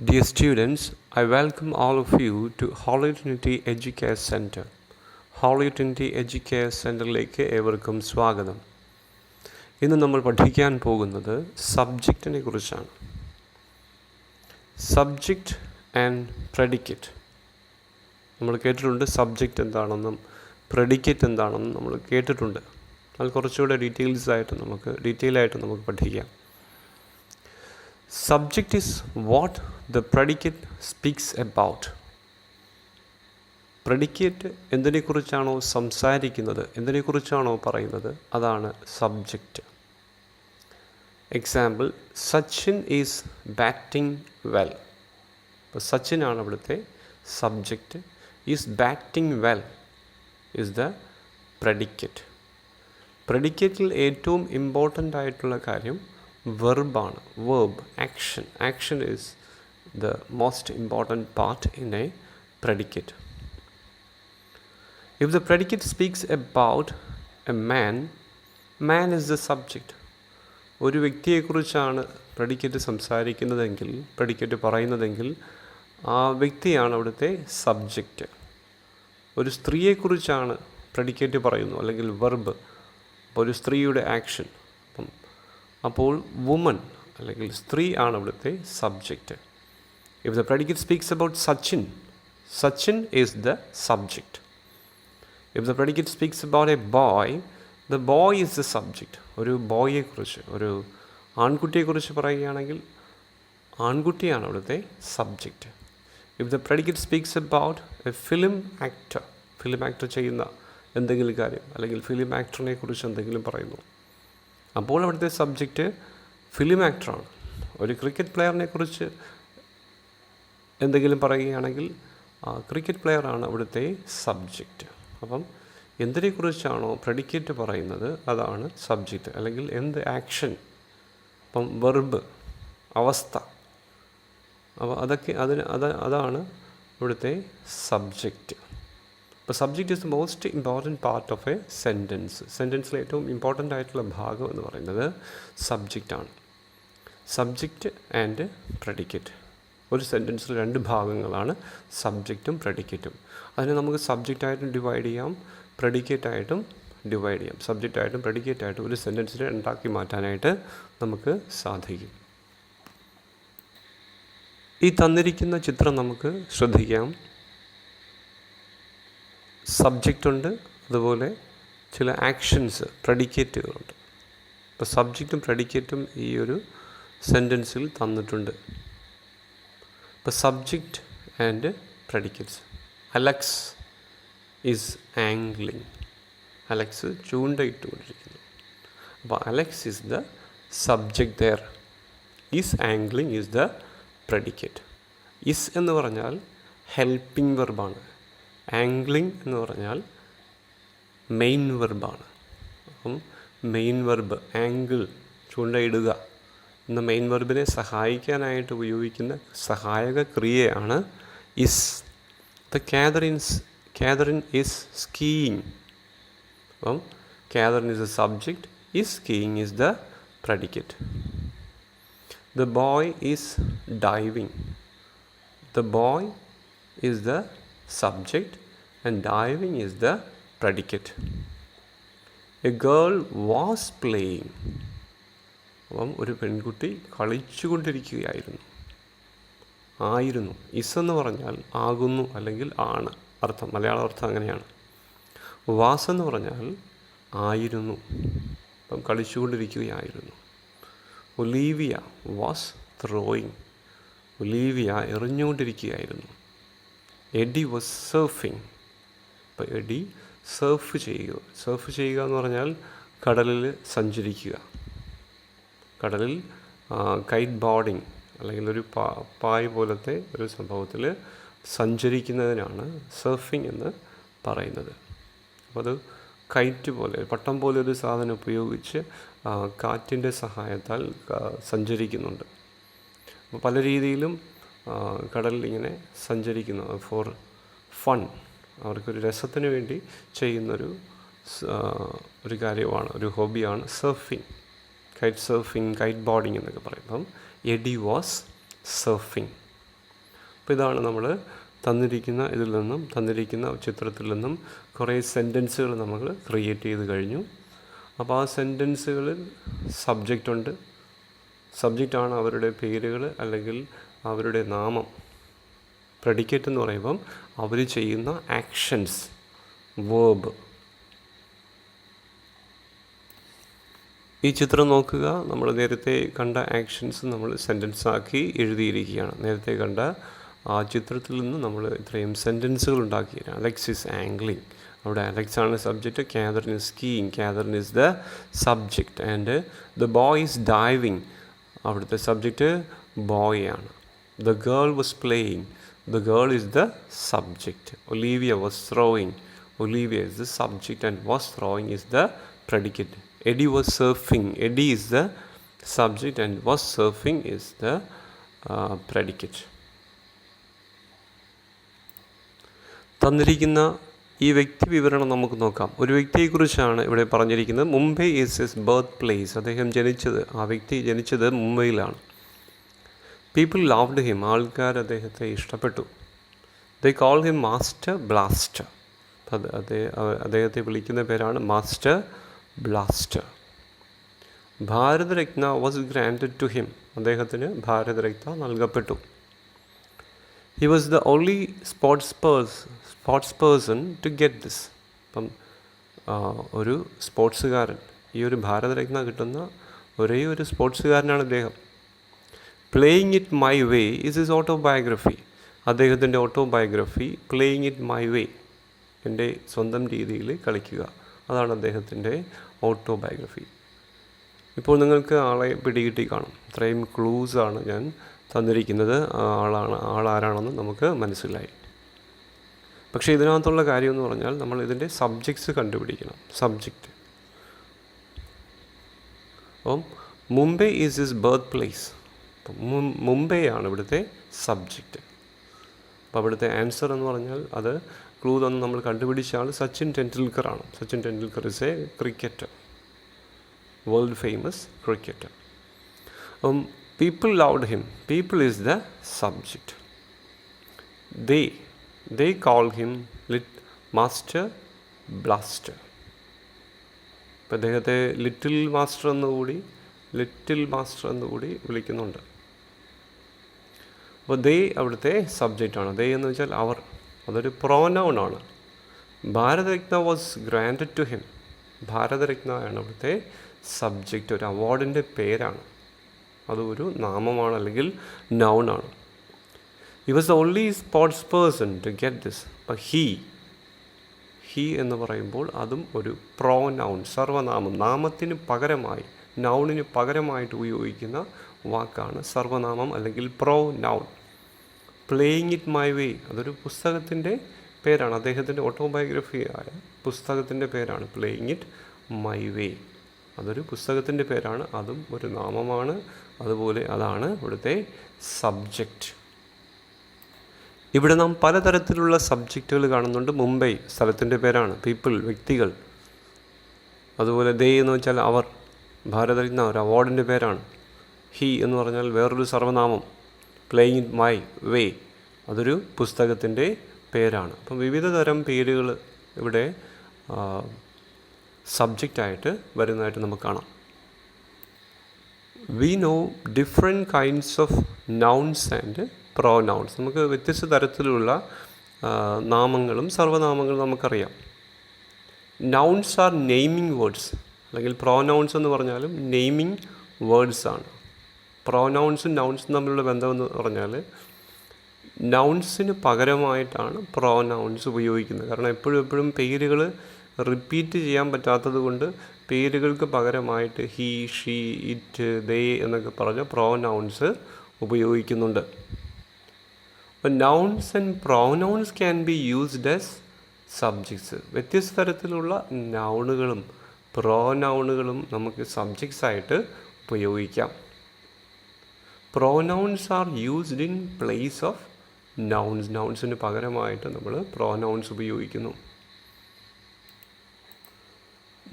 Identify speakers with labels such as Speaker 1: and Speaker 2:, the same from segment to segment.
Speaker 1: Dear students, I welcome all of you to Holy Trinity Educare Center. Holy Trinity Educare Centerലേക്ക് ഏവർക്കും സ്വാഗതം. ഇന്ന് നമ്മൾ പഠിക്കാൻ പോകുന്നത് സബ്ജക്റ്റിനെ കുറിച്ചാണ്. Subject and predicate. നമ്മൾ കേട്ടിട്ടുണ്ട് സബ്ജക്റ്റ് എന്താണെന്നും പ്രെഡിക്കേറ്റ് എന്താണെന്നും നമ്മൾ കേട്ടിട്ടുണ്ട്. അത് കുറച്ചുകൂടെ ഡീറ്റെയിൽ ആയിട്ട് നമുക്ക് പഠിക്കാം. Subject is what the predicate speaks about. Predicate എന്തിനെക്കുറിച്ചാണോ സംസാരിക്കുന്നത്, എന്തിനെക്കുറിച്ചാണോ പറയുന്നത്, അതാണ് subject. Example, Sachin is batting well. അപ്പോൾ സച്ചിനാണ് അവിടുത്തെ subject. Is batting well is the predicate. Predicate-ൽ ഏറ്റവും ഇമ്പോർട്ടൻ്റ് ആയിട്ടുള്ള കാര്യം വെർബാണ്. Verb, action. Action is the most important part in a predicate. If the predicate speaks about a man, man is the subject. ഒരു വ്യക്തിയെക്കുറിച്ചാണ് predicate സംസാരിക്കുന്നതെങ്കിൽ, predicate പറയുന്നതെങ്കിൽ ആ വ്യക്തിയാണ് അവിടുത്തെ സബ്ജക്റ്റ്. ഒരു സ്ത്രീയെക്കുറിച്ചാണ് predicate പറയുന്നു, അല്ലെങ്കിൽ വെർബ്, ഒരു സ്ത്രീയുടെ ആക്ഷൻ, അപ്പോൾ വുമൺ അല്ലെങ്കിൽ സ്ത്രീ ആണ് അവിടുത്തെ subject. If the predicate speaks about Sachin, Sachin is the subject. If the predicate speaks about A boy, the boy is the subject. ഒരു ബോയെക്കുറിച്ച്, ഒരു ആൺകുട്ടിയെക്കുറിച്ച് പറയുകയാണെങ്കിൽ ആൺകുട്ടിയാണ് അവിടുത്തെ subject. If the predicate speaks about A film actor, film actor ചെയ്യുന്ന എന്തെങ്കിലും കാര്യം, അല്ലെങ്കിൽ film ആക്ടറിനെ കുറിച്ച് എന്തെങ്കിലും പറയുന്നു, അപ്പോൾ അവിടുത്തെ സബ്ജക്റ്റ് ഫിലിം ആക്ടറാണ്. ഒരു ക്രിക്കറ്റ് പ്ലെയറിനെ കുറിച്ച് എന്തെങ്കിലും പറയുകയാണെങ്കിൽ ക്രിക്കറ്റ് പ്ലെയറാണ് അവിടുത്തെ സബ്ജക്റ്റ്. അപ്പം എന്തിനെക്കുറിച്ചാണോ predicate പറയുന്നത് അതാണ് സബ്ജക്റ്റ്, അല്ലെങ്കിൽ എന്ത് ആക്ഷൻ, ഇപ്പം വെർബ്, അവസ്ഥ, അപ്പോൾ അതാണ് ഇവിടുത്തെ സബ്ജക്റ്റ്. അപ്പോൾ subject is the most important part of a sentence. സെൻറ്റൻസിലെ ഏറ്റവും ഇമ്പോർട്ടൻ്റ് ആയിട്ടുള്ള ഭാഗം എന്ന് പറയുന്നത് സബ്ജക്റ്റാണ്. Subject and predicate. ഒരു സെൻറ്റൻസിൽ രണ്ട് ഭാഗങ്ങളാണ്, സബ്ജക്റ്റും predicate-ഉം. അതിനെ നമുക്ക് സബ്ജക്റ്റായിട്ടും ഡിവൈഡ് ചെയ്യാം, predicate-ആയിട്ടും ഡിവൈഡ് ചെയ്യാം. സബ്ജക്റ്റായിട്ടും predicate-ആയിട്ടും ഒരു സെൻറ്റൻസിനെ ഉണ്ടാക്കി മാറ്റാനായിട്ട് നമുക്ക് സാധിക്കും. ഈ തന്നിരിക്കുന്ന ചിത്രം നമുക്ക് ശ്രദ്ധിക്കാം. സബ്ജക്റ്റ് ഉണ്ട്, അതുപോലെ ചില ആക്ഷൻസ്, predicate-കളുണ്ട്. ഇപ്പോൾ സബ്ജക്റ്റും predicate-ഉം ഈ ഒരു സെൻറ്റൻസിൽ തന്നിട്ടുണ്ട്. ഇപ്പോൾ subject and predicates. Alex is angling. Alex ചൂണ്ടയിട്ടുകൊണ്ടിരിക്കുന്നു. അപ്പോൾ Alex is the subject there. Is angling is the predicate. Is എന്ന് പറഞ്ഞാൽ ഹെൽപ്പിംഗ് വെർബാണ്. ആംഗ്ലിങ് എന്ന് പറഞ്ഞാൽ മെയിൻ വെർബാണ്. അപ്പം മെയിൻ വെർബ് ആംഗിൾ, ചൂണ്ടയിടുക എന്ന മെയിൻ വെർബിനെ സഹായിക്കാനായിട്ട് ഉപയോഗിക്കുന്ന സഹായക ക്രിയയാണ് is. The Catherine is skiing. അപ്പം Catherine is a subject, is skiing is the predicate. The boy is diving. The boy is the subject and diving is the predicate. A girl was playing. അപ്പം ഒരു പെൺകുട്ടി കളിച്ചുകൊണ്ടിരിക്കുകയായിരുന്നു. ആയിരുന്നു. Is എന്ന് പറഞ്ഞാൽ ആകുന്നു അല്ലെങ്കിൽ ആണ് അർത്ഥം, മലയാള അർത്ഥം അങ്ങനെയാണ്. വാസ് എന്ന് പറഞ്ഞാൽ ആയിരുന്നു, അപ്പം കളിച്ചുകൊണ്ടിരിക്കുകയായിരുന്നു. Olivia was throwing. ഒലീവിയ എറിഞ്ഞുകൊണ്ടിരിക്കുകയായിരുന്നു. Eddie was surfing. അപ്പോൾ എഡി സർഫ് ചെയ്യുക എന്ന് പറഞ്ഞാൽ കടലിൽ സഞ്ചരിക്കുക. കടലിൽ കൈറ്റ് ബോർഡിങ് അല്ലെങ്കിൽ ഒരു പായ് പോലത്തെ ഒരു സംഭവത്തിൽ സഞ്ചരിക്കുന്നതിനാണ് സർഫിങ് എന്ന് പറയുന്നത്. അപ്പോൾ അത് കൈറ്റ് പോലെ, പട്ടം പോലെ ഒരു സാധനം ഉപയോഗിച്ച് കാറ്റിൻ്റെ സഹായത്താൽ സഞ്ചരിക്കുന്നുണ്ട്. അപ്പോൾ പല രീതിയിലും കടലിൽ ഇങ്ങനെ സഞ്ചരിക്കുന്നു. ഫോർ ഫൺ, അവർക്കൊരു രസത്തിന് വേണ്ടി ചെയ്യുന്നൊരു കാര്യമാണ്, ഒരു ഹോബിയാണ് surfing. KITE surfing, KITE boarding എന്നൊക്കെ പറയും. അപ്പം എഡി വാസ് സർഫിങ്. അപ്പോൾ ഇതാണ് നമ്മൾ തന്നിരിക്കുന്ന ചിത്രത്തിൽ നിന്നും കുറേ സെൻറ്റൻസുകൾ നമ്മൾ ക്രിയേറ്റ് ചെയ്ത് കഴിഞ്ഞു. അപ്പോൾ ആ സെൻറ്റൻസുകളിൽ സബ്ജക്റ്റുണ്ട്. സബ്ജക്റ്റാണ് അവരുടെ പേരുകൾ അല്ലെങ്കിൽ അവരുടെ നാമം. പ്രെഡിക്കേറ്റ് എന്ന് പറയുമ്പം അവർ ചെയ്യുന്ന ആക്ഷൻസ്, വേർബ്. ഈ ചിത്രം നോക്കുക. നമ്മൾ നേരത്തെ കണ്ട ആക്ഷൻസ് നമ്മൾ സെൻറ്റൻസ് ആക്കി എഴുതിയിരിക്കുകയാണ്. നേരത്തെ കണ്ട ആ ചിത്രത്തിൽ നിന്ന് നമ്മൾ ഇത്രയും സെൻറ്റൻസുകൾ ഉണ്ടാക്കിയാണ്. Alex is ആംഗ്ലിങ്. അവിടെ അലക്സ് ആണ് subject. Catherine is skiing. Catherine is the subject. And the boy is diving. അവിടുത്തെ സബ്ജക്റ്റ് ബോയ് ആണ്. The girl was playing. The girl is the subject. Olivia was throwing. Olivia is the subject and was throwing is the predicate. Eddie was surfing. Eddie is the subject and was surfing is the predicate. തന്നിരിക്കുന്ന ഈ വ്യക്തി വിവരണം നമുക്ക് നോക്കാം. ഒരു വ്യക്തിയെക്കുറിച്ചാണ് ഇവിടെ പറഞ്ഞിരിക്കുന്നത്. Mumbai is his birth place. ആ വ്യക്തി ജനിച്ചത് മുംബൈയിലാണ്. People loved him. ആൾക്കാർ അദ്ദേഹത്തെ ഇഷ്ടപ്പെട്ടു. They call him master blaster. അദ്ദേഹത്തെ വിളിക്കുന്ന പേരാണ് master blaster. Bharat Ratna was granted to him. അദ്ദേഹത്തിന് ഭാരതരത്ന നൽകപ്പെട്ടു. He was the only sports person to get this. അപ്പം ഒരു സ്പോർട്സുകാരൻ, ഈ ഒരു ഭാരതരത്ന കിട്ടുന്ന ഒരേ ഒരു സ്പോർട്സുകാരനാണ് അദ്ദേഹം. Playing it my way is his autobiography. അദ്ദേഹത്തിൻ്റെ autobiography playing it my way, എൻ്റെ സ്വന്തം രീതിയിൽ കളിക്കുക, അതാണ് അദ്ദേഹത്തിൻ്റെ ഓട്ടോബയോഗ്രഫി. ഇപ്പോൾ നിങ്ങൾക്ക് ആളെ പിടികിട്ടി കാണും. ഇത്രയും ക്ലൂസാണ് ഞാൻ തന്നിരിക്കുന്നത്. ആളാരാണെന്ന് നമുക്ക് മനസ്സിലായി. പക്ഷേ ഇതിനകത്തുള്ള കാര്യം എന്ന് പറഞ്ഞാൽ നമ്മൾ ഇതിൻ്റെ സബ്ജക്ട്സ് കണ്ടുപിടിക്കണം. സബ്ജക്റ്റ്. അപ്പം Mumbai is his birth place. Mumbai ആണ് ഇവിടുത്തെ സബ്ജക്റ്റ്. അപ്പോൾ അവിടുത്തെ ആൻസർ എന്ന് പറഞ്ഞാൽ അത് ക്ലൂ തന്ന് നമ്മൾ കണ്ടുപിടിച്ച ആൾ സച്ചിൻ ടെണ്ടുൽക്കർ ആണ്. Sachin Tendulkar is A cricketer, world famous cricketer. People loved him. People is the subject. they call him master blaster. അപ്പോൾ അദ്ദേഹത്തെ ലിറ്റിൽ മാസ്റ്റർ എന്നുകൂടി വിളിക്കുന്നുണ്ട്. അപ്പോൾ ദേ അവിടുത്തെ സബ്ജക്റ്റാണ്. ദേ എന്ന് വെച്ചാൽ അവർ, അതൊരു പ്രോനൗൺ ആണ്. Bharat Ratna was granted to him. Bharat Ratna ആണ് അവിടുത്തെ സബ്ജക്റ്റ്. ഒരു അവാർഡിൻ്റെ പേരാണ്, അതൊരു നാമമാണ് അല്ലെങ്കിൽ നൗൺ ആണ്. He was the only sports person to get this. അപ്പം ഹീ എന്ന് പറയുമ്പോൾ അതും ഒരു പ്രോനൗൺ, സർവനാമം. നാമത്തിന് പകരമായി, നൗണിന് പകരമായിട്ട് ഉപയോഗിക്കുന്ന വാക്കാണ് സർവനാമം അല്ലെങ്കിൽ പ്രോനൗൺ. പ്ലേയിങ് ഇറ്റ് മൈ വേ, അതൊരു പുസ്തകത്തിൻ്റെ പേരാണ്. അദ്ദേഹത്തിൻ്റെ ഓട്ടോബയോഗ്രഫിയായ പുസ്തകത്തിൻ്റെ പേരാണ് പ്ലേയിങ് ഇറ്റ് മൈ വേ. അതൊരു പുസ്തകത്തിൻ്റെ പേരാണ്, അതും ഒരു നാമമാണ്. അതുപോലെ അതാണ് ഇവിടുത്തെ സബ്ജക്റ്റ്. ഇവിടെ നാം പലതരത്തിലുള്ള സബ്ജക്റ്റുകൾ കാണുന്നുണ്ട്. മുംബൈ സ്ഥലത്തിൻ്റെ പേരാണ്, പീപ്പിൾ വ്യക്തികൾ. അതുപോലെ ദേ എന്ന് വെച്ചാൽ അവർ, ഭാരതരത്ന ഒരു അവാർഡിൻ്റെ പേരാണ്. ഹി എന്ന് പറഞ്ഞാൽ വേറൊരു സർവനാമം. പ്ലേയിങ് ഇറ്റ് മൈ വേ, അതൊരു പുസ്തകത്തിൻ്റെ പേരാണ്. അപ്പം വിവിധ തരം പേരുകൾ ഇവിടെ സബ്ജക്റ്റായിട്ട് വരുന്നതായിട്ട് നമുക്ക് കാണാം. We know different kinds of nouns and pronouns. നമുക്ക് വ്യത്യസ്ത തരത്തിലുള്ള നാമങ്ങളും സർവനാമങ്ങളും നമുക്കറിയാം. നൗൺസ് ആർ നെയിമിംഗ് വേർഡ്സ്, അല്ലെങ്കിൽ പ്രോനൗൺസ് എന്ന് പറഞ്ഞാലും നെയിമിംഗ് വേർഡ്സ് ആണ്. പ്രോനൗൺസും നൗൺസും തമ്മിലുള്ള ബന്ധമെന്ന് പറഞ്ഞാൽ നൗൺസിന് പകരമായിട്ടാണ് പ്രോനൗൺസ് ഉപയോഗിക്കുന്നത്. കാരണം എപ്പോഴും പേരുകൾ റിപ്പീറ്റ് ചെയ്യാൻ പറ്റാത്തത് കൊണ്ട് പേരുകൾക്ക് പകരമായിട്ട് ഹീ, ഷീ, ഇറ്റ്, ദേ എന്നൊക്കെ പറഞ്ഞ പ്രോനൗൺസ് ഉപയോഗിക്കുന്നുണ്ട്. അപ്പോൾ nouns and pronouns can be used as subjects. വ്യത്യസ്ത തരത്തിലുള്ള നൗണുകളും പ്രോനൗണുകളും നമുക്ക് സബ്ജക്ട്സ് ആയിട്ട് ഉപയോഗിക്കാം. Pronouns are used in place of nouns. നൗൺസിന് പകരമായിട്ട് നമ്മൾ പ്രോനൗൺസ് ഉപയോഗിക്കുന്നു.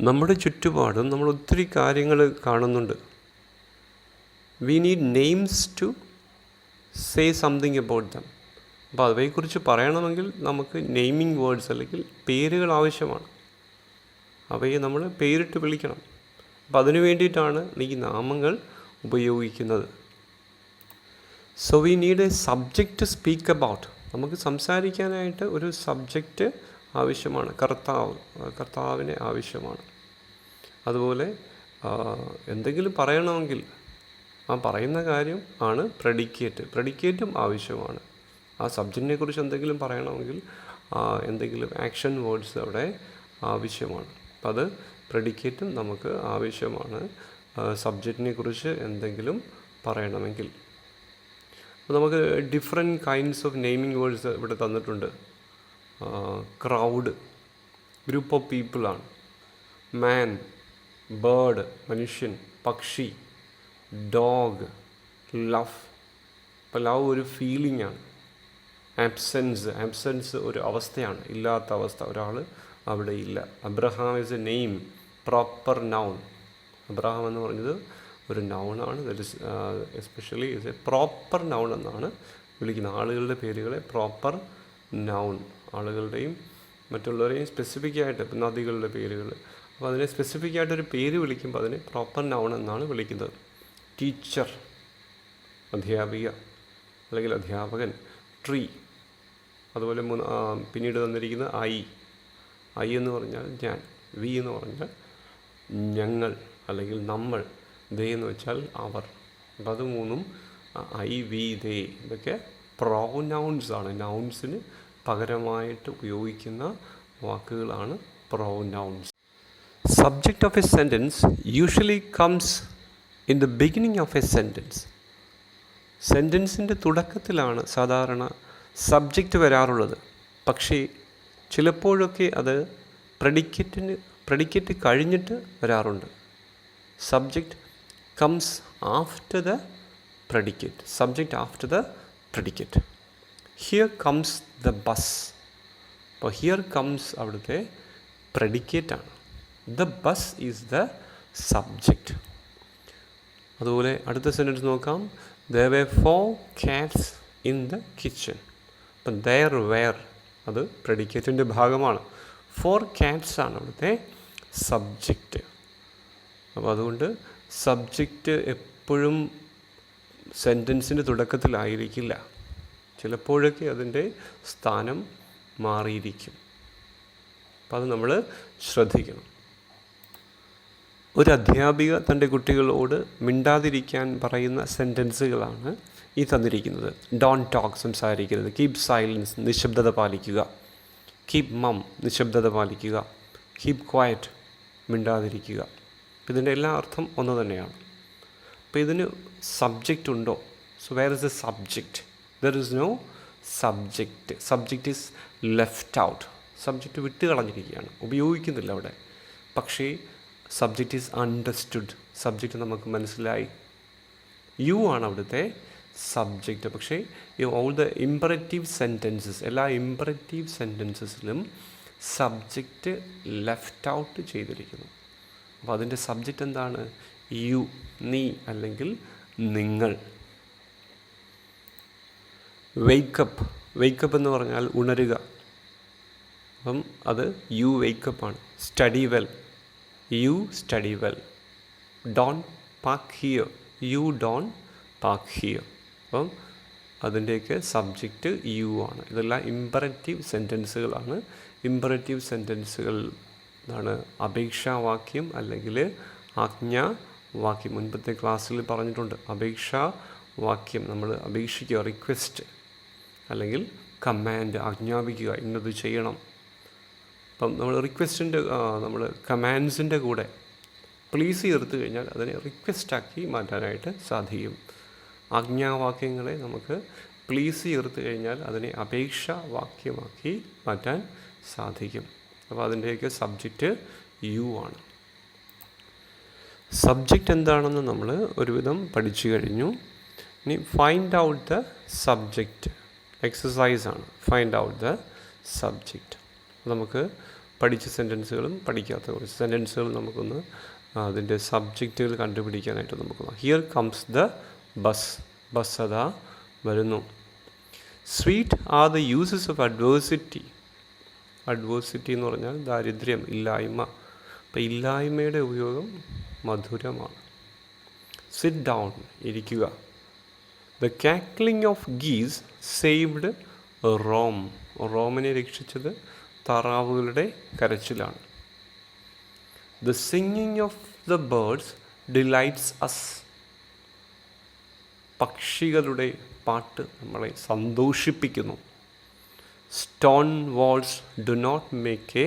Speaker 1: നമ്മുടെ ചുറ്റുപാടും നമ്മൾ ഒത്തിരി കാര്യങ്ങൾ കാണുന്നുണ്ട്. We need names to say something about them. അപ്പോൾ അവയെക്കുറിച്ച് പറയണമെങ്കിൽ നമുക്ക് നെയിമിംഗ് വേർഡ്സ് അല്ലെങ്കിൽ പേരുകൾ ആവശ്യമാണ്. അവയെ നമ്മൾ പേരിട്ട് വിളിക്കണം. അപ്പോൾ അതിനു വേണ്ടിയിട്ടാണ് ഈ നാമങ്ങൾ ഉപയോഗിക്കുന്നത്. So we need a subject to speak about. നമുക്ക് സംസാരിക്കാനായിട്ട് ഒരു സബ്ജക്റ്റ് ആവശ്യമാണ്. കർത്താവിനെ ആവശ്യമാണ്. അതുപോലെ എന്തെങ്കിലും പറയണമെങ്കിൽ ആ പറയുന്ന കാര്യം ആണ് പ്രെഡിക്കേറ്റും ആവശ്യമാണ്. ആ സബ്ജക്റ്റിനെ കുറിച്ച് എന്തെങ്കിലും പറയണമെങ്കിൽ എന്തെങ്കിലും ആക്ഷൻ വേർഡ്സ് അവിടെ ആവശ്യമാണ്. അപ്പം അത് പ്രെഡിക്കേറ്റും നമുക്ക് ആവശ്യമാണ് സബ്ജക്റ്റിനെ കുറിച്ച് എന്തെങ്കിലും പറയണമെങ്കിൽ. അപ്പോൾ നമുക്ക് different kinds of naming words ഇവിടെ തന്നിട്ടുണ്ട്. ക്രൗഡ് ഗ്രൂപ്പ് ഓഫ് പീപ്പിളാണ്. മാൻ ബേർഡ് മനുഷ്യൻ, പക്ഷി, ഡോഗ്, ലവ്. അപ്പോൾ ലവ് ഒരു ഫീലിംഗ് ആണ്. ആബ്സെൻസ് ഒരു അവസ്ഥയാണ്, ഇല്ലാത്ത അവസ്ഥ, ഒരാൾ അവിടെ ഇല്ല. Abraham is a name, proper noun. Abraham എന്ന് പറഞ്ഞത് ഒരു നൗണാണ്. That is especially is a proper noun എന്നാണ് വിളിക്കുന്നത്. ആളുകളുടെ പേരുകളെ പ്രോപ്പർ നൗൺ, ആളുകളുടെയും മറ്റുള്ളവരെയും സ്പെസിഫിക് ആയിട്ട്, നദികളുടെ പേരുകൾ, അപ്പോൾ അതിനെ സ്പെസിഫിക് ആയിട്ടൊരു പേര് വിളിക്കുമ്പോൾ അതിനെ പ്രോപ്പർ നൗൺ എന്നാണ് വിളിക്കുന്നത്. ടീച്ചർ അധ്യാപിക അല്ലെങ്കിൽ അധ്യാപകൻ. ട്രീ. അതുപോലെ പിന്നീട് തന്നിരിക്കുന്ന ഐ എന്ന് പറഞ്ഞാൽ ഞാൻ. വി എന്ന് പറഞ്ഞാൽ ഞങ്ങൾ അല്ലെങ്കിൽ നമ്മൾ. ദേ എന്ന് വെച്ചാൽ അവർ. അപ്പം അത് മൂന്നും ഐ, വി, ദേ ഇതൊക്കെ പ്രൊനൗൺസ് ആണ്. നൗൺസിന് പകരമായിട്ട് ഉപയോഗിക്കുന്ന വാക്കുകളാണ് pronounce. Subject of a sentence usually comes in the beginning of a sentence. സെൻറ്റൻസിൻ്റെ തുടക്കത്തിലാണ് സാധാരണ സബ്ജക്റ്റ് വരാറുള്ളത്. പക്ഷേ ചിലപ്പോഴൊക്കെ അത് പ്രെഡിക്കേറ്റ് കഴിഞ്ഞിട്ട് വരാറുണ്ട്. Subject comes after the predicate. Subject after the predicate. Here comes the bus. അപ്പോൾ ഹിയർ കംസ് അവിടുത്തെ പ്രെഡിക്കേറ്റാണ്. The bus is the subject. അതുപോലെ അടുത്ത സെൻറ്റൻസ് നോക്കാം. There were 4 cats in the kitchen. അപ്പം there were അത് പ്രെഡിക്കേറ്റിൻ്റെ ഭാഗമാണ്. 4 cats ആണ് അവിടുത്തെ സബ്ജക്റ്റ്. അപ്പോൾ അതുകൊണ്ട് സബ്ജക്റ്റ് എപ്പോഴും സെൻറ്റൻസിൻ്റെ തുടക്കത്തിലായിരിക്കില്ല. ചിലപ്പോഴൊക്കെ അതിൻ്റെ സ്ഥാനം മാറിയിരിക്കും. അപ്പം അത് നമ്മൾ ശ്രദ്ധിക്കണം. ഒരു അധ്യാപിക തൻ്റെ കുട്ടികളോട് മിണ്ടാതിരിക്കാൻ പറയുന്ന സെൻറ്റൻസുകളാണ് ഈ തന്നിരിക്കുന്നത്. ഡോണ്ട് ടോക്ക് സംസാരിക്കരുത്. കീപ് സൈലൻസ് നിശബ്ദത പാലിക്കുക. കീപ് മം നിശബ്ദത പാലിക്കുക. കീപ് ക്വയറ്റ് മിണ്ടാതിരിക്കുക. ഇതിൻ്റെ എല്ലാ അർത്ഥം ഒന്ന് തന്നെയാണ്. അപ്പോൾ ഇതിന് സബ്ജക്റ്റ് ഉണ്ടോ? So where is a subject? There is no subject. Subject is left out. Subject വിട്ട് കളഞ്ഞിരിക്കുകയാണ്, ഉപയോഗിക്കുന്നില്ല അവിടെ. പക്ഷേ സബ്ജക്റ്റ് ഈസ് അണ്ടർസ്റ്റുഡ്. സബ്ജക്റ്റ് നമുക്ക് മനസ്സിലായി. യു ആണ് അവിടുത്തെ സബ്ജക്റ്റ്. പക്ഷേ ഓൾ ദ ഇമ്പറേറ്റീവ് സെൻറ്റൻസസ്, എല്ലാ ഇമ്പറേറ്റീവ് സെൻറ്റൻസസിലും സബ്ജക്റ്റ് ലെഫ്റ്റ് ഔട്ട് ചെയ്തിരിക്കുന്നു. അപ്പോൾ അതിൻ്റെ സബ്ജക്റ്റ് എന്താണ്? യു, നീ അല്ലെങ്കിൽ നിങ്ങൾ. വെയ്ക്കപ്പ്. വെയ്ക്കപ്പ് എന്ന് പറഞ്ഞാൽ ഉണരുക. അപ്പം അത് യു വെയ്ക്കപ്പാണ്. Study well, you study well. Don't park here, you don't park here. അപ്പം അതിൻ്റെയൊക്കെ സബ്ജക്റ്റ് യു ആണ്. ഇതെല്ലാം ഇമ്പറേറ്റീവ് സെൻറ്റൻസുകളാണ്. ഇമ്പറേറ്റീവ് സെൻറ്റൻസുകൾ എന്താണ്? അപേക്ഷാവാക്യം അല്ലെങ്കിൽ ആജ്ഞാവാക്യം. മുൻപത്തെ ക്ലാസ്സിൽ പറഞ്ഞിട്ടുണ്ട്. അപേക്ഷാവാക്യം നമ്മൾ അപേക്ഷിക്കുക, റിക്വസ്റ്റ് അല്ലെങ്കിൽ കമാൻഡ്, ആജ്ഞാപിക്കുക, ഇന്നത് ചെയ്യണം. അപ്പം നമ്മൾ റിക്വസ്റ്റിൻ്റെ നമ്മൾ കമാൻഡ്സിൻ്റെ കൂടെ പ്ലീസ് ചേർത്ത് കഴിഞ്ഞാൽ അതിനെ റിക്വസ്റ്റാക്കി മാറ്റാനായിട്ട് സാധിക്കും. ആജ്ഞാവാക്യങ്ങളെ നമുക്ക് പ്ലീസ് ചേർത്ത് കഴിഞ്ഞാൽ അതിനെ അപേക്ഷാവാക്യമാക്കി മാറ്റാൻ സാധിക്കും. അപ്പോൾ അതിൻ്റെയൊക്കെ സബ്ജക്റ്റ് യു ആണ്. സബ്ജക്റ്റ് എന്താണെന്ന് നമ്മൾ ഒരുവിധം പഠിച്ചു കഴിഞ്ഞു. ഇനി ഫൈൻഡ് ഔട്ട് ദ സബ്ജക്റ്റ് എക്സസൈസാണ്. Find out the subject. നമുക്ക് പഠിച്ച സെൻറ്റൻസുകളും പഠിക്കാത്ത കുറച്ച് സെൻറ്റൻസുകളും നമുക്കൊന്ന് അതിൻ്റെ സബ്ജക്റ്റുകൾ കണ്ടുപിടിക്കാനായിട്ട് നമുക്ക് നോക്കാം. Here comes the bus. Bus അതാ വരുന്നു. Sweet are the uses of adversity. Adversity എന്ന് പറഞ്ഞാൽ ദാരിദ്ര്യം, ഇല്ലായ്മ. അപ്പം ഇല്ലായ്മയുടെ ഉപയോഗം മധുരമാണ്. സിറ്റ് ഡൗൺ, ഇരിക്കുക. The cackling of geese saved Rome. റോമിനെ രക്ഷിച്ചത് താറാവുകളുടെ കരച്ചിലാണ്. The singing of the birds delights us. പക്ഷികളുടെ പാട്ട് നമ്മളെ സന്തോഷിപ്പിക്കുന്നു. Stone walls do not make a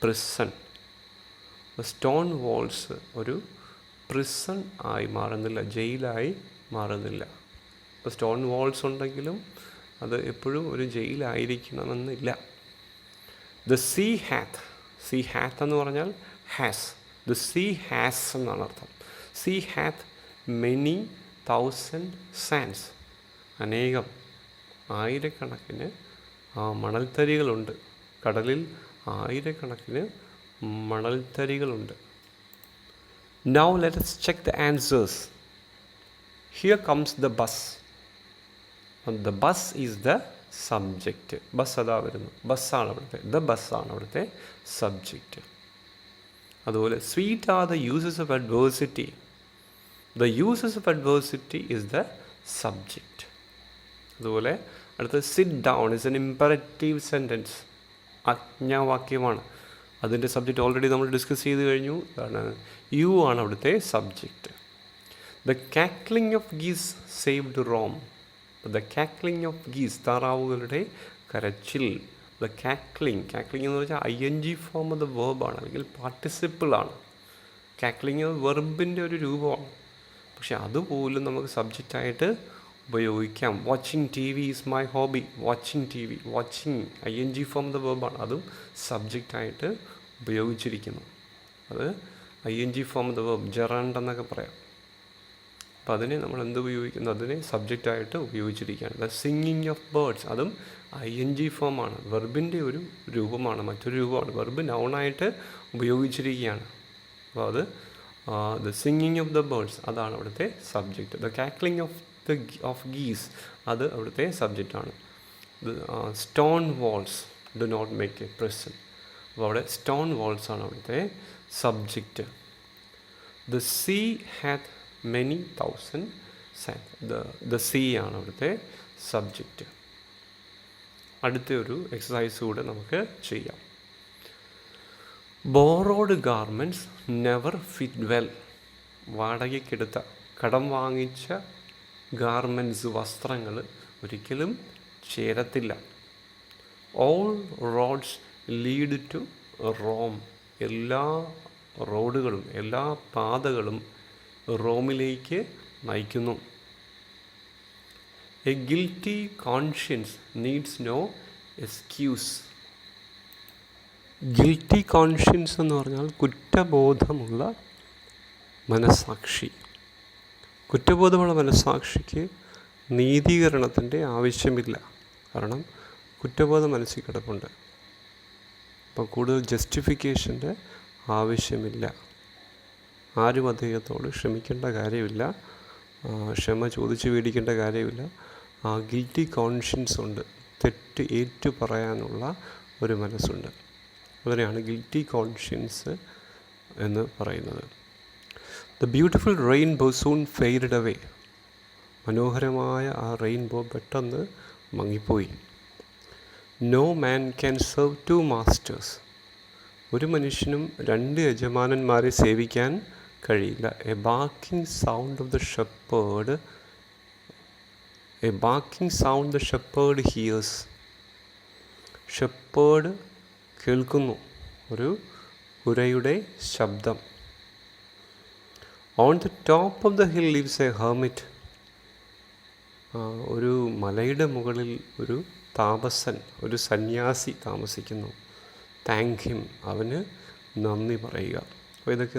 Speaker 1: prison. Stone walls ഒരു പ്രിസൺ ആയി മാറുന്നില്ല, ജയിലായി മാറുന്നില്ല. ഇപ്പോൾ സ്റ്റോൺ വാൾസ് ഉണ്ടെങ്കിലും അത് എപ്പോഴും ഒരു ജയിലായിരിക്കണമെന്നില്ല. The sea hath. Sea hath എന്ന് പറഞ്ഞാൽ ഹാസ്. ദ സീ ഹാസ് എന്നാണ് അർത്ഥം. Sea hath many thousand sands. അനേകം ആയിരക്കണക്കിന് മണൽത്തരികളുണ്ട്. കടലിൽ ആയിരക്കണക്കിന് മണൽത്തരികളുണ്ട്. Now let us check the answers. Here comes the bus. And the bus is the subject. Bus അതാ വരുന്നു. ബസ്സാണ് അവിടുത്തെ. ദ ബസ്സാണ് അവിടുത്തെ സബ്ജക്റ്റ്. അതുപോലെ sweet are the uses of adversity. The uses of adversity is the subject. അതുപോലെ അടുത്ത sit down is an imperative sentence. ആജ്ഞാവാക്യമാണ്. അതിൻ്റെ സബ്ജക്റ്റ് ഓൾറെഡി നമ്മൾ ഡിസ്കസ് ചെയ്ത് കഴിഞ്ഞു. അതാണ് യു ആണ് അവിടുത്തെ subject. The cackling of geese saved Rome. The cackling of geese, താറാവുകളുടെ കരച്ചിൽ. ദ കാക്ലിംഗ് എന്ന് വെച്ചാൽ ING ഫോം ഓഫ് ദ വേർബാണ്, അല്ലെങ്കിൽ പാർട്ടിസിപ്പിളാണ്. കാക്ലിംഗ് വെർബിൻ്റെ ഒരു രൂപമാണ്. പക്ഷെ അതുപോലും നമുക്ക് സബ്ജക്റ്റായിട്ട് ഉപയോഗിക്കാം. Watching TV is my hobby. Watching TV, watching ING form the വേർബാണ്. അതും സബ്ജക്റ്റായിട്ട് ഉപയോഗിച്ചിരിക്കുന്നു. അത് ING form the verb, gerund എന്നൊക്കെ പറയാം. അപ്പോൾ അതിനെ നമ്മൾ എന്ത് ഉപയോഗിക്കുന്നു? അതിനെ സബ്ജക്റ്റായിട്ട് ഉപയോഗിച്ചിരിക്കുകയാണ്. ദ സിംഗിങ് ഓഫ് ബേർഡ്സ്, അതും ING ഫോമാണ്, വെർബിൻ്റെ ഒരു രൂപമാണ്, മറ്റൊരു രൂപമാണ്. വെർബ് നൗണായിട്ട് ഉപയോഗിച്ചിരിക്കുകയാണ്. അപ്പോൾ അത് the singing of the birds, അതാണ് അവിടുത്തെ subject. The cackling of geese, അത് അവിടുത്തെ സബ്ജക്റ്റാണ്. Stone walls do not make a prison. അപ്പോൾ അവിടെ സ്റ്റോൺ വാൾസ് ആണ് അവിടുത്തെ subject. The sea hath many thousand sand. The sea ആണ് അവിടുത്തെ സബ്ജക്റ്റ്. അടുത്ത ഒരു എക്സസൈസ് കൂടെ നമുക്ക് ചെയ്യാം. Borrowed garments never fit well. വാടകയ്ക്കെടുത്ത, കടം വാങ്ങിച്ച ഗാർമെൻറ്റ്സ്, വസ്ത്രങ്ങൾ ഒരിക്കലും ചേരത്തില്ല. All roads lead to Rome. എല്ലാ റോഡുകളും, എല്ലാ പാതകളും റോമിലേക്ക് നയിക്കുന്നു. A guilty conscience needs no excuse. Guilty conscience എന്ന് പറഞ്ഞാൽ കുറ്റബോധമുള്ള മനസ്സാക്ഷി. കുറ്റബോധമുള്ള മനസ്സാക്ഷിക്ക് നീതീകരണത്തിൻ്റെ ആവശ്യമില്ല. കാരണം കുറ്റബോധം മനസ്സിൽ കിടപ്പുണ്ട്. അപ്പോൾ കൂടുതൽ ജസ്റ്റിഫിക്കേഷൻ്റെ ആവശ്യമില്ല. ആരും അദ്ദേഹത്തോട് ക്ഷമിക്കേണ്ട കാര്യമില്ല, ക്ഷമ ചോദിച്ച് മേടിക്കേണ്ട കാര്യമില്ല. ഗിൽറ്റി കോൺഷ്യൻസ് ഉണ്ട്, തെറ്റ് ഏറ്റു പറയാനുള്ള ഒരു മനസ്സുണ്ട്. അതിനെയാണ് ഗിൽറ്റി കോൺഷ്യൻസ് എന്ന് പറയുന്നത്. The beautiful rainbow soon faded away. മനോഹരമായ ആ റെയിൻബോ പെട്ടെന്ന് മങ്ങിപ്പോയി. No man can serve two masters. ഒരു മനുഷ്യനും രണ്ട് യജമാനന്മാരെ സേവിക്കാൻ കഴിയില്ല. A barking sound of the shepherd, a barking sound the shepherd hears. Shepherd കേൾക്കുന്നു ഒരു കുരയുടെ ശബ്ദം. On the top of the hill lives a hermit. ഒരു മലയുടെ മുകളിൽ ഒരു താപസൻ, ഒരു സന്യാസി താമസിക്കുന്നു. താങ്ക് ഹിം, അവന് നന്ദി പറയുക. അപ്പോൾ ഇതൊക്കെ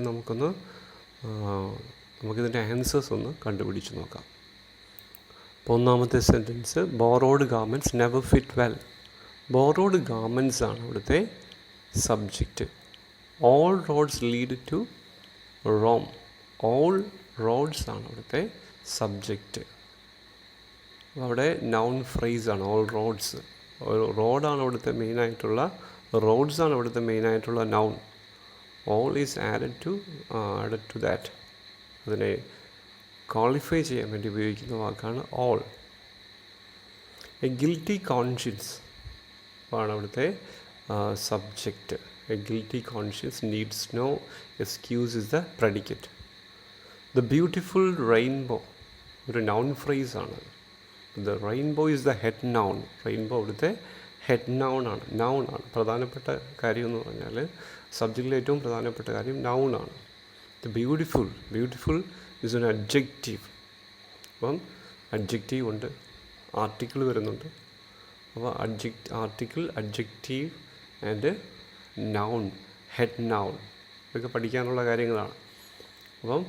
Speaker 1: നമുക്കിതിൻ്റെ ആൻസേഴ്സ് ഒന്ന് കണ്ടുപിടിച്ച് നോക്കാം. അപ്പോൾ ഒന്നാമത്തെ sentence, borrowed garments never fit well. Borrowed garments ആണ് ഇവിടുത്തെ subject. All roads lead to Rome. All roads ആണ് ഇവിടുത്തെ സബ്ജക്റ്റ്. അവിടെ നൗൺ ഫ്രേസാണ് ഓൾ റോഡ്സ്. റോഡാണ് അവിടുത്തെ മെയിനായിട്ടുള്ള റോഡ്സാണ് അവിടുത്തെ മെയിനായിട്ടുള്ള noun. All is added to that. അതിനെ ക്വാളിഫൈ ചെയ്യാൻ വേണ്ടി ഉപയോഗിക്കുന്ന വാക്കാണ് ഓൾ. എ ഗിൽറ്റി കോൺഷ്യൻസ് ആണ് അവിടുത്തെ subject. A guilty conscience needs no excuse is the predicate. The beautiful rainbow ഒരു നൗൺ ഫ്രേസാണ്. The rainbow is the head noun. Rainbow അവിടുത്തെ ഹെഡ് നൗണാണ്. പ്രധാനപ്പെട്ട കാര്യം എന്ന് പറഞ്ഞാൽ സബ്ജക്റ്റിലെ ഏറ്റവും പ്രധാനപ്പെട്ട കാര്യം നൗണാണ്. The beautiful is an adjective. അപ്പം അഡ്ജക്റ്റീവ് ഉണ്ട്, ആർട്ടിക്കിൾ വരുന്നുണ്ട്. അപ്പോൾ article, adjective and noun, head noun ഇതൊക്കെ പഠിക്കാനുള്ള കാര്യങ്ങളാണ്. അപ്പം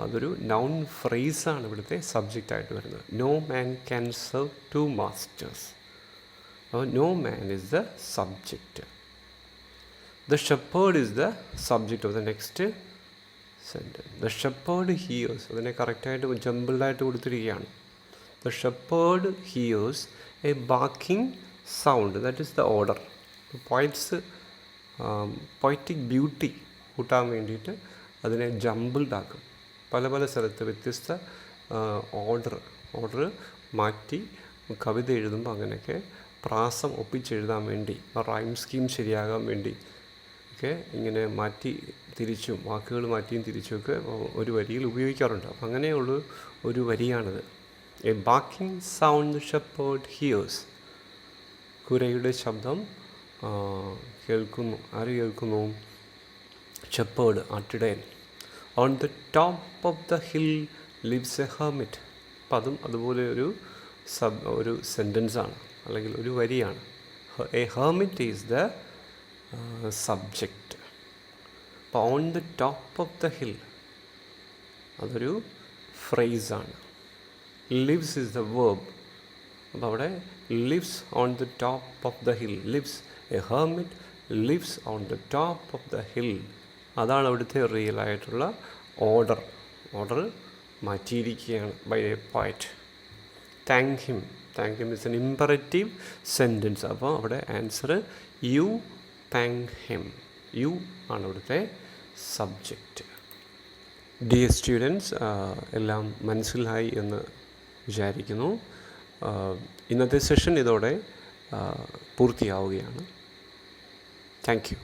Speaker 1: അതൊരു നൗൺ ഫ്രേസാണ് ഇവിടുത്തെ സബ്ജക്റ്റായിട്ട് വരുന്നത്. No man can serve two masters. അപ്പോൾ no man is the subject. The shepherd is the subject of the next sentence. The shepherd hears, അതിനെ കറക്റ്റായിട്ട് ജമ്പിൾഡായിട്ട് കൊടുത്തിരിക്കുകയാണ്. The shepherd hears a barking sound, that is the order. Poetic beauty കൂട്ടാൻ വേണ്ടിയിട്ട് അതിനെ ജമ്പിൾഡാക്കും. പല സ്ഥലത്ത് വ്യത്യസ്ത ഓർഡർ മാറ്റി കവിത എഴുതുമ്പോൾ അങ്ങനെയൊക്കെ പ്രാസം ഒപ്പിച്ചെഴുതാൻ വേണ്ടി, റൈം സ്കീം ശരിയാകാൻ വേണ്ടി ഒക്കെ ഇങ്ങനെ മാറ്റി തിരിച്ചും വാക്കുകൾ മാറ്റിയും തിരിച്ചുമൊക്കെ ഒരു വരിയിൽ ഉപയോഗിക്കാറുണ്ട്. അപ്പം അങ്ങനെയുള്ള ഒരു വരിയാണിത്. A barking sound shepherd hears. കുരയുടെ ശബ്ദം കേൾക്കുന്നു. ആര് കേൾക്കുന്നു? ഷെപ്പേർഡ്, ആട്ടിടയൻ. On the top of the hill lives a hermit. അപ്പം അതും അതുപോലെ ഒരു സെൻറ്റൻസാണ്, അല്ലെങ്കിൽ ഒരു വരിയാണ്. A hermit is the subject. അപ്പോൾ on the top of the hill അതൊരു ഫ്രേസാണ്. Lives is the verb. അപ്പോൾ അവിടെ lives on the top of the hill. Lives, a hermit lives on the top of the hill. അതാണ് അവിടുത്തെ റിയലായിട്ടുള്ള order മാറ്റിയിരിക്കുകയാണ് by a poet. Thank him is an imperative sentence. അപ്പോൾ അവിടെ answer you thank him. You ആണ് അവിടുത്തെ subject. Dear students, എല്ലാം മനസ്സിലായി എന്ന് വിചാരിക്കുന്നു. ഇന്നത്തെ സെഷൻ ഇതോടെ പൂർത്തിയാവുകയാണ്. Thank you.